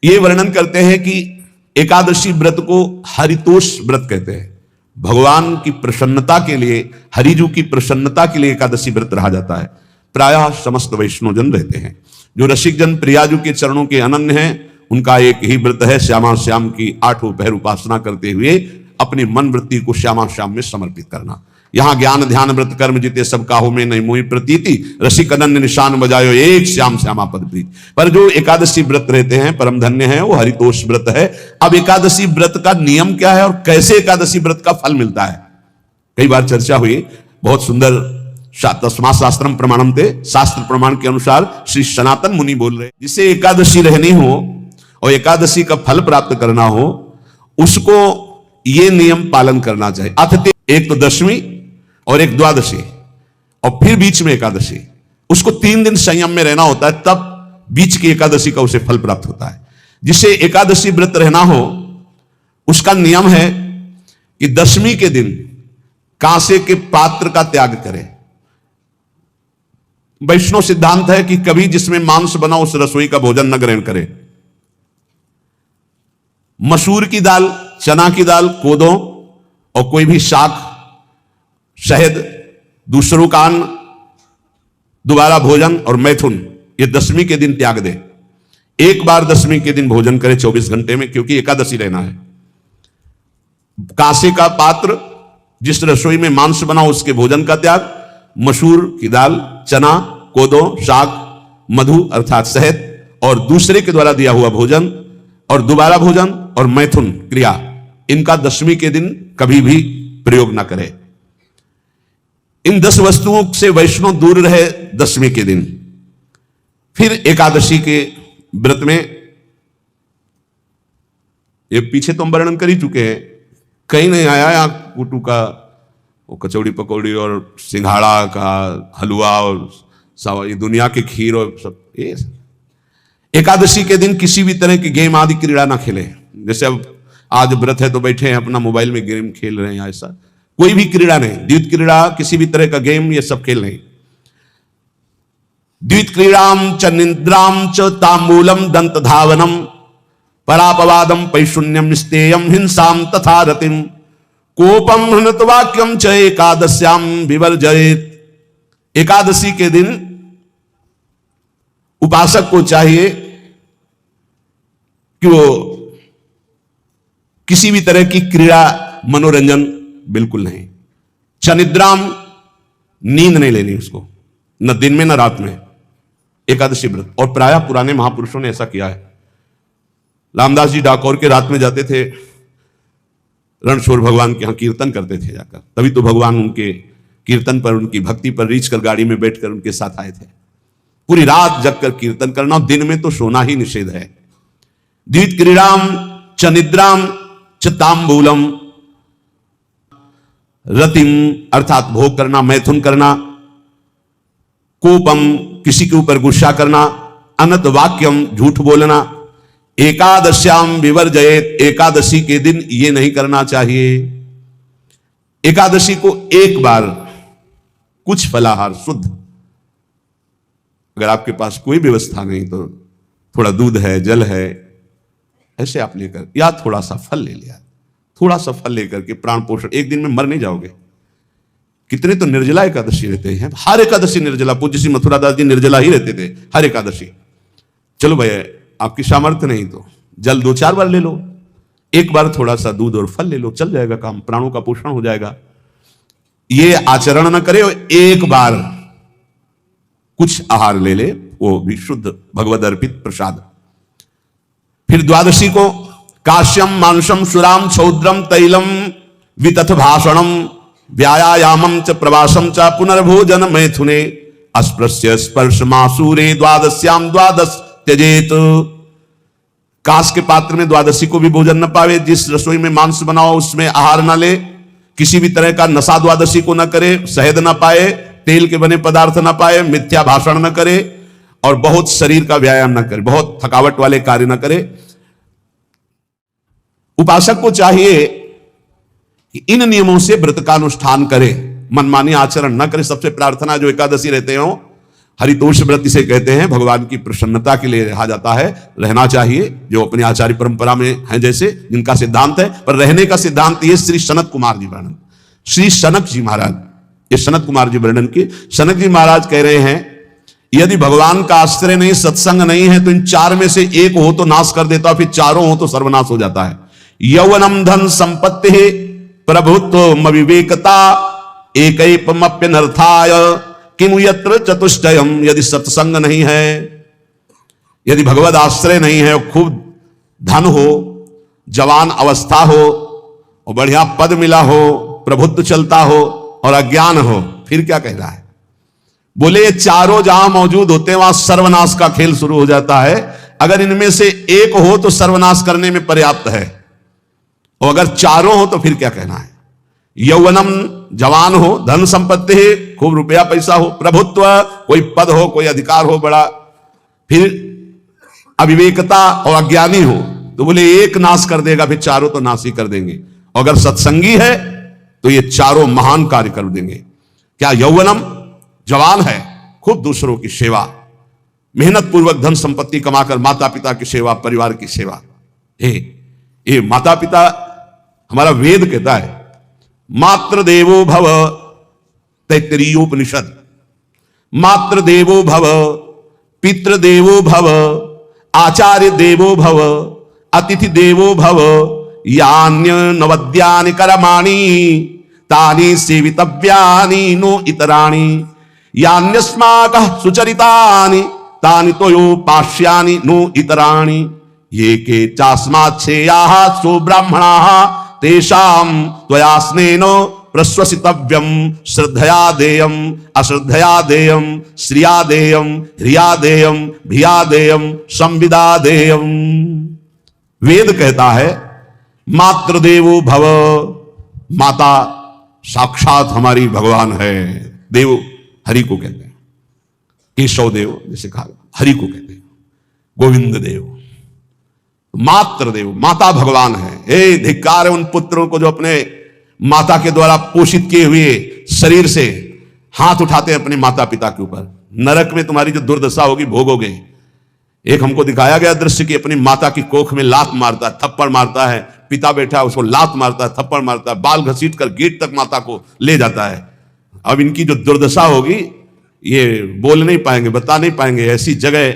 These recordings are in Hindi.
ये वर्णन करते हैं कि एकादशी व्रत को हरितोष व्रत कहते हैं। भगवान की प्रसन्नता के लिए, हरिजू की प्रसन्नता के लिए एकादशी व्रत रहा जाता है। प्रायः समस्त वैष्णवजन रहते हैं। जो रसिक जन प्रियाजू के चरणों के अनन्य हैं, उनका एक ही व्रत है, श्यामा श्याम की 8 पहर उपासना करते हुए अपनी मन वृत्ति को श्यामा श्याम में समर्पित करना। यहां ज्ञान ध्यान व्रत कर्म जिते सब काहू में नहीं मोहि प्रतीति, रसिक अनन्य निशान बजायो एक श्याम श्यामा पद प्रीति। पर जो एकादशी व्रत रहते हैं परम धन्य है, वो हरितोष व्रत है। अब एकादशी व्रत का नियम क्या है और कैसे एकादशी व्रत का फल मिलता है, कई बार चर्चा हुई। बहुत सुंदर तस्मात् शास्त्रम प्रमाणम थे, शास्त्र प्रमाण के अनुसार श्री सनातन मुनि बोल रहे, जिसे एकादशी रहनी हो और एकादशी का फल प्राप्त करना हो, उसको ये नियम पालन करना चाहिए। अथ एक तो दशमी और एक द्वादशी और फिर बीच में एकादशी, उसको 3 दिन संयम में रहना होता है, तब बीच की एकादशी का उसे फल प्राप्त होता है। जिसे एकादशी व्रत रहना हो उसका नियम है कि दशमी के दिन कांसे के पात्र का त्याग करें। वैष्णव सिद्धांत है कि कभी जिसमें मांस बना उस रसोई का भोजन न ग्रहण करें। मसूर की दाल, चना की दाल, कोदो और कोई भी शाक, शहद, दूसरों का अन्न, दोबारा भोजन और मैथुन, ये दशमी के दिन त्याग दे। एक बार दशमी के दिन भोजन करे 24 घंटे में, क्योंकि एकादशी रहना है। कांसे का पात्र, जिस रसोई में मांस बना उसके भोजन का त्याग, मसूर की दाल, चना, कोदो, शाक, मधु अर्थात शहद और दूसरे के द्वारा दिया हुआ भोजन और दोबारा भोजन और मैथुन क्रिया, इनका दशमी के दिन कभी भी प्रयोग ना करें। इन 10 वस्तुओं से वैष्णव दूर रहे दशमी के दिन। फिर एकादशी के व्रत में, ये पीछे तो हम वर्णन कर ही चुके हैं, कहीं नहीं आया यहाँ कुटू का वो कचौड़ी पकौड़ी और सिंघाड़ा का हलवा और ये दुनिया के खीर और सब। ये एकादशी के दिन किसी भी तरह की गेम आदि क्रीड़ा ना खेले। जैसे अब आज व्रत है तो बैठे हैं अपना मोबाइल में गेम खेल रहे हैं, ऐसा कोई भी क्रीड़ा नहीं। द्वित क्रीड़ा, किसी भी तरह का गेम, ये सब खेल नहीं। द्वित क्रीड़ाम च निद्राम च तांबूलम दंत धावनम परापवादम पैशून्यम निस्तेयम हिंसाम तथा रतिम कोपम हृतवाक्यम च एकादश्याम विवर्जयेत। एकादशी के दिन उपासक को चाहिए कि वो किसी भी तरह की क्रीड़ा, मनोरंजन बिल्कुल नहीं। चनिद्राम, नींद नहीं लेनी उसको, न दिन में न रात में, एकादशी व्रत। और प्रायः पुराने महापुरुषों ने ऐसा किया है। रामदास जी डाकोर के रात में जाते थे, रणछोड़ भगवान के यहां कीर्तन करते थे जाकर। तभी तो भगवान उनके कीर्तन पर, उनकी भक्ति पर रीछ कर गाड़ी में बैठकर उनके साथ आए थे। पूरी रात जगकर कीर्तन करना, दिन में तो सोना ही निषेध है। द्वित क्रीड़ाम च निद्राम च तांबूलम, रतिम अर्थात भोग करना, मैथुन करना, कोपम किसी के ऊपर गुस्सा करना, अनत वाक्यम झूठ बोलना, एकादश्याम विवर्जयेत, एकादशी के दिन ये नहीं करना चाहिए। एकादशी को एक बार कुछ फलाहार शुद्ध, अगर आपके पास कोई व्यवस्था नहीं तो थोड़ा दूध है, जल है, ऐसे आप लेकर, या थोड़ा सा फल ले लिया, थोड़ा सा फल लेकर के प्राण पोषण, एक दिन में मर नहीं जाओगे। कितने तो निर्जला एकादशी रहते हैं, हर एकादशी निर्जला। पूज्य श्री मथुरादास जी निर्जला ही रहते थे हर एकादशी। चलो भैया, आपकी सामर्थ्य नहीं तो जल 2-4 बार ले लो, एक बार थोड़ा सा दूध और फल ले लो, चल जाएगा काम, प्राणों का पोषण हो जाएगा। ये आचरण न करे, एक बार कुछ आहार ले ले, वो भी शुद्ध भगवद अर्पित प्रसाद। फिर द्वादशी को काश्यम मांसम सुराम छौद्रम तैलम वितथ भाषणम व्यायामम च प्रवासम च पुनर्भोजन मैथुने अस्पृश्य स्पर्श मासूरे द्वादश्याम द्वादश त्यजेत। कांस के पात्र में द्वादशी को भी भोजन न पावे। जिस रसोई में मांस बनाओ उसमें आहार न ले। किसी भी तरह का नशा द्वादशी को न करे, शहद न पाए, तेल के बने पदार्थ न पाए, मिथ्या भाषण न करे और बहुत शरीर का व्यायाम न करे, बहुत थकावट वाले कार्य न करे। उपासक को चाहिए कि इन नियमों से व्रत का अनुष्ठान करे, मनमानी आचरण न करे। सबसे प्रार्थना जो एकादशी रहते हो, हरितोष व्रत इसे कहते हैं, भगवान की प्रसन्नता के लिए रहा जाता है, रहना चाहिए, जो अपनी आचार्य परंपरा में हैं जैसे, जिनका सिद्धांत है। पर रहने का सिद्धांत ये श्री सनत कुमार जी वर्णन, श्री सनक जी महाराज, ये सनत कुमार जी वर्णन की। सनक जी महाराज कह रहे हैं, यदि भगवान का आश्रय नहीं, सत्संग नहीं है, तो इन चार में से एक हो तो नाश कर देता, फिर चारों हो तो सर्वनाश हो जाता है। यौवनम धन संपत्ति प्रभुत्व विवेकता एकैपमप्यनर्थाय किमु यत्र चतुष्टयम। यदि सत्संग नहीं है, यदि भगवद आश्रय नहीं है, खूब धन हो, जवान अवस्था हो और बढ़िया पद मिला हो, प्रभुत्व चलता हो और अज्ञान हो, फिर क्या कह रहा है? बोले ये चारों जहां मौजूद होते हैं वहां सर्वनाश का खेल शुरू हो जाता है। अगर इनमें से एक हो तो सर्वनाश करने में पर्याप्त है, और अगर चारों हो तो फिर क्या कहना है? यौवनम जवान हो, धन संपत्ति है, खूब रुपया पैसा हो, प्रभुत्व कोई पद हो, कोई अधिकार हो बड़ा, फिर अविवेकता और अज्ञानी हो, तो बोले एक नाश कर देगा, फिर चारों तो नाश ही कर देंगे। और अगर सत्संगी है तो ये चारों महान कार्य कर देंगे। क्या? यौवनम जवान है, खूब दूसरों की सेवा, मेहनत पूर्वक धन संपत्ति कमाकर माता पिता की सेवा, परिवार की सेवा। ये माता पिता, हमारा वेद कहता है मातृ देवो भव, तैत्तरीयोपनिषद, मातृ देवो भव, पितृ देवो भव, आचार्य देवो भव, अतिथि देवो भव, यान्य नवद्यानि कर्माणि तानि सेवितव्यानि नो इतराणि, यान्यस्माकः सुचरितानि तानि तोयोपास्यानि नो इतराणि, ये के चास्माच्छेयाः सो ब्राह्मणाः तेषां त्वया स्नेन प्रश्वसितव्यम, श्रद्धया देयम, अश्रद्धया देयम, श्रिया देयम, ह्रिया देयम, भिया देयम, संविदा देयम। वेद कहता है मातृदेवो भव, माता साक्षात हमारी भगवान है। देव हरि को कहते हैं, केशव देव जैसे कहा, हरि को कहते हैं, गोविंद देव। मातृ देव, माता भगवान है। हे धिक्कार है उन पुत्रों को जो अपने माता के द्वारा पोषित किए हुए शरीर से हाथ उठाते हैं अपने माता पिता के ऊपर। नरक में तुम्हारी जो दुर्दशा होगी भोगोगे। एक हमको दिखाया गया दृश्य कि अपनी माता की कोख में लात मारता है, थप्पड़ मारता है, पिता बैठा है उसको लात मारता है, थप्पड़ मारता है, बाल घसीट कर गेट तक माता को ले जाता है। अब इनकी जो दुर्दशा होगी ये बोल नहीं पाएंगे, बता नहीं पाएंगे। ऐसी जगह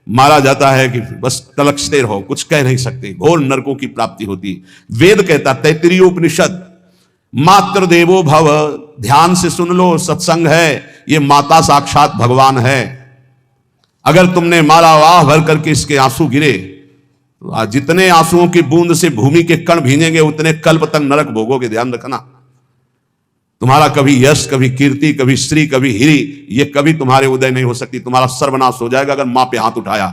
मारा जाता है कि बस तलक्षते रहो, कुछ कह नहीं सकते, घोर नरकों की प्राप्ति होती। वेद कहता, तैत्तरीयोपनिषद, मातृ देवो भव। ध्यान से सुन लो, सत्संग है, ये माता साक्षात भगवान है। अगर तुमने मारा वाह भर करके इसके आंसू गिरे, तो जितने आंसुओं की बूंद से भूमि के कण भींजेंगे उतने कल्प तक नरक भोगोगे। ध्यान रखना, तुम्हारा कभी यश, कभी कीर्ति, कभी श्री, कभी हिरी, ये कभी तुम्हारे उदय नहीं हो सकती। तुम्हारा सर्वनाश हो जाएगा अगर मां पे हाथ उठाया।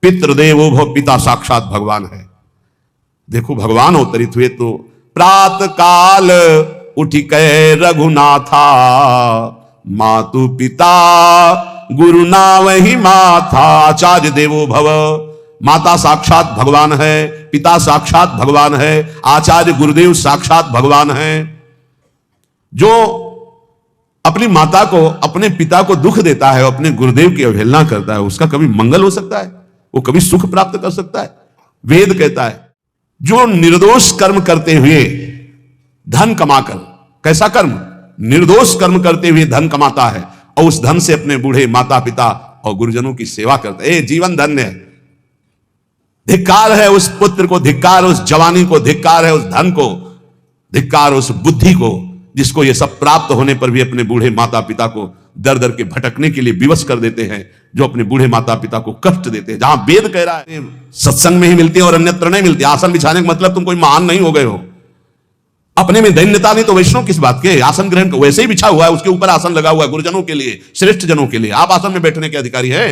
पितृदेवो भव, पिता साक्षात भगवान है। देखो भगवान अवतरित हुए तो प्रात काल उठी कै रघुनाथा, मातु पिता गुरु नावहि माथा। आचार्य देवो भव, माता साक्षात भगवान है, पिता साक्षात भगवान है, आचार्य गुरुदेव साक्षात भगवान है। जो अपनी माता को, अपने पिता को दुख देता है, अपने गुरुदेव की अवहेलना करता है, उसका कभी मंगल हो सकता है? वो कभी सुख प्राप्त कर सकता है? वेद कहता है जो निर्दोष कर्म करते हुए धन कमाकर, कैसा कर्म? निर्दोष कर्म करते हुए धन कमाता है और उस धन से अपने बूढ़े माता पिता और गुरुजनों की सेवा करता है, जीवन धन्य है। धिक्कार है उस पुत्र को, धिक्कार उस जवानी को, धिक्कार है उस धन को, धिक्कार उस बुद्धि को जिसको ये सब प्राप्त होने पर भी अपने बूढ़े माता पिता को दर दर के भटकने के लिए विवश कर देते हैं, जो अपने बूढ़े माता पिता को कष्ट देते हैं। जहां वेद कह रहा है सत्संग में ही मिलती है और अन्यत्र नहीं मिलती। आसन बिछाने का मतलब तुम कोई महान नहीं हो गए हो, अपने में दैन्यता नहीं तो वैष्णव किस बात के? आसन ग्रहण वैसे ही बिछा हुआ है, उसके ऊपर आसन लगा हुआ है गुरुजनों के लिए, श्रेष्ठ जनों के लिए। आप आसन में बैठने के अधिकारी हैं।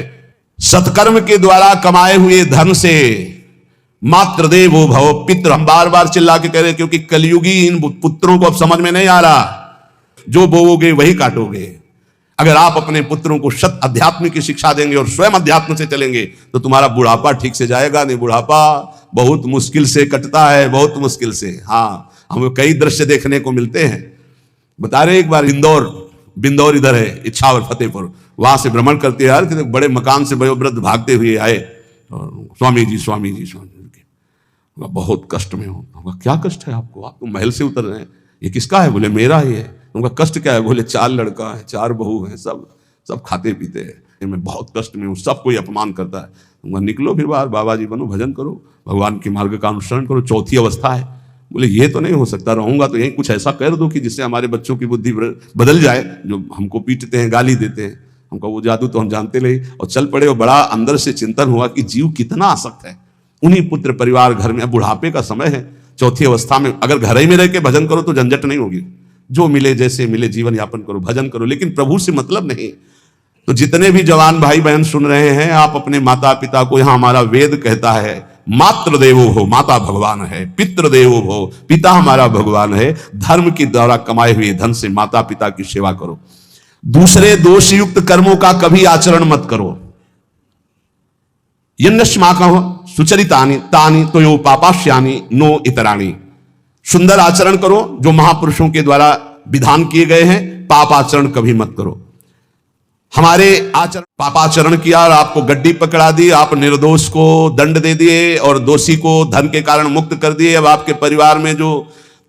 सत्कर्म के द्वारा कमाए हुए धन से मातृदेवो भव, पितृ, हम बार बार चिल्ला के कह रहे हैं क्योंकि कलयुगी इन पुत्रों को अब समझ में नहीं आ रहा। जो बोओगे वही काटोगे। अगर आप अपने पुत्रों को सत अध्यात्म की शिक्षा देंगे और स्वयं अध्यात्म से चलेंगे तो तुम्हारा बुढ़ापा ठीक से जाएगा। नहीं, बुढ़ापा बहुत मुश्किल से कटता है, बहुत मुश्किल से। हाँ, हमें कई दृश्य देखने को मिलते हैं। बता रहे एक बार इंदौर बिंदौर इधर है, इच्छावर फतेहपुर, वहां से भ्रमण करते यार कि बड़े मकान से वयोवृद्ध भागते हुए आए, और स्वामी जी स्वामी जी स्वामी जी, बहुत कष्ट में हूँ। क्या कष्ट है आपको? आप तो महल से उतर रहे हैं, ये किसका है? बोले मेरा ही है। उनका कष्ट क्या है? बोले 4 लड़का है, 4 बहू हैं, सब खाते पीते हैं, मैं बहुत कष्ट में हूँ, सब कोई अपमान करता है। उनका निकलो फिर बाहर, बाबा जी बनो, भजन करो, भगवान के मार्ग का अनुसरण करो, चौथी अवस्था है। बोले ये तो नहीं हो सकता, रहूंगा तो यही कुछ ऐसा कर दो कि जिससे हमारे बच्चों की बुद्धि बदल जाए, जो हमको पीटते हैं, गाली देते हैं, हमका वो जादू तो हम जानते नहीं। और चल पड़े, और बड़ा अंदर से चिंतन हुआ कि जीव कितना आसक्त है। उन्हीं पुत्र परिवार घर में, बुढ़ापे का समय है, चौथी अवस्था में, अगर घर ही में रह के भजन करो तो झंझट नहीं होगी, जो मिले जैसे मिले जीवन यापन करो, भजन करो, लेकिन प्रभु से मतलब नहीं। तो जितने भी जवान भाई बहन सुन रहे हैं, आप अपने माता पिता को, यहां हमारा वेद कहता है मातृ देवो हो, माता भगवान है, पितृ देवो हो, पिता हमारा भगवान है, धर्म के द्वारा कमाए हुए धन से माता पिता की सेवा करो। दूसरे दोषयुक्त कर्मों का कभी आचरण मत करो। यन्नस्माकं सुचरितानि तानि तोयो पापाश्यानि नो इतराणि। सुंदर आचरण करो जो महापुरुषों के द्वारा विधान किए गए हैं, पाप आचरण कभी मत करो। हमारे आचरण, पापाचरण किया और आपको गड्डी पकड़ा दी, आप निर्दोष को दंड दे दिए और दोषी को धन के कारण मुक्त कर दिए। अब आपके परिवार में जो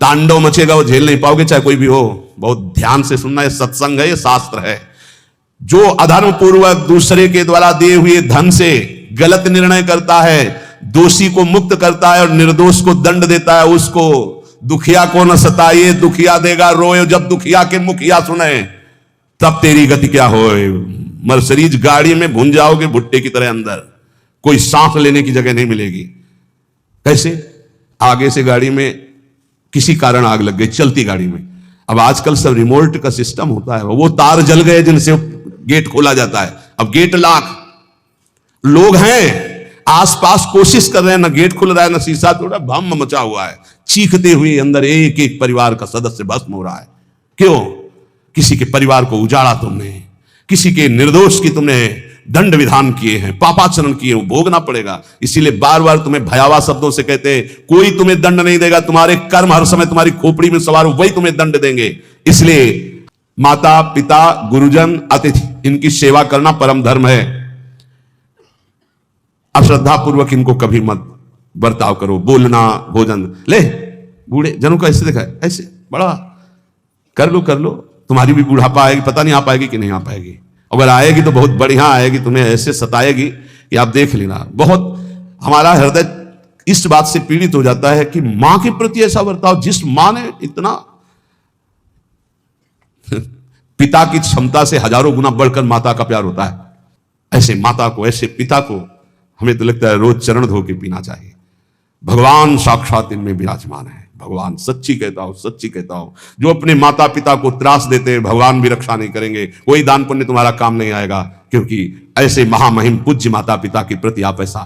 तांडव मचेगा वो झेल नहीं पाओगे, चाहे कोई भी हो। बहुत ध्यान से सुनना, ये सत्संग है, ये शास्त्र है। जो अधर्म पूर्वक दूसरे के द्वारा दिए हुए धन से गलत निर्णय करता है, दोषी को मुक्त करता है और निर्दोष को दंड देता है, उसको दुखिया को न सताइए, दुखिया देगा रोए, जब दुखिया के मुखिया सुने तब तेरी गति क्या होए। मर्सिडीज गाड़ी में भुन जाओगे भुट्टे की तरह अंदर, कोई सांस लेने की जगह नहीं मिलेगी। कैसे? आगे से गाड़ी में किसी कारण आग लग गई, चलती गाड़ी में। अब आजकल सब रिमोट का सिस्टम होता है, वो तार जल गए जिनसे गेट खोला जाता है। अब गेट लॉक, लोग हैं आसपास कोशिश कर रहे हैं, ना गेट खुल रहा है, ना शीशा तोड़ा, भम मचा हुआ है, चीखते हुए अंदर एक एक परिवार का सदस्य भस्म हो रहा है। क्यों? किसी के परिवार को उजाड़ा तुमने, किसी के निर्दोष की तुमने दंड विधान किए हैं, पापाचरण किए, वो भोगना पड़ेगा। इसीलिए बार बार तुम्हें भयावह शब्दों से कहते हैं, कोई तुम्हें दंड नहीं देगा, तुम्हारे कर्म हर समय तुम्हारी खोपड़ी में सवार हो, वही तुम्हें दंड देंगे। इसलिए माता पिता गुरुजन अतिथि इनकी सेवा करना परम धर्म है। अश्रद्धा पूर्वक इनको कभी मत बर्ताव करो। बोलना, भोजन, ले बूढ़े जनों का ऐसे देखा है, ऐसे बड़ा कर लो, तुम्हारी भी बुढ़ापा आएगी, पता नहीं आ पाएगी कि नहीं आ पाएगी। अगर आएगी तो बहुत बढ़िया आएगी, तुम्हें ऐसे सताएगी कि आप देख लेना। बहुत हमारा हृदय इस बात से पीड़ित हो जाता है कि मां के प्रति ऐसा बर्ताव, जिस मां ने इतना पिता की क्षमता से हजारों गुना बढ़कर माता का प्यार होता है, ऐसे माता को, ऐसे पिता को हमें तो लगता है रोज चरण धो के पीना चाहिए। भगवान साक्षात इनमें विराजमान है। भगवान सच्ची कहता हूं, जो अपने माता पिता को त्रास देते हैं, भगवान भी रक्षा नहीं करेंगे, कोई दान पुण्य तुम्हारा काम नहीं आएगा, क्योंकि ऐसे महामहिम पूज्य माता पिता के प्रति आप ऐसा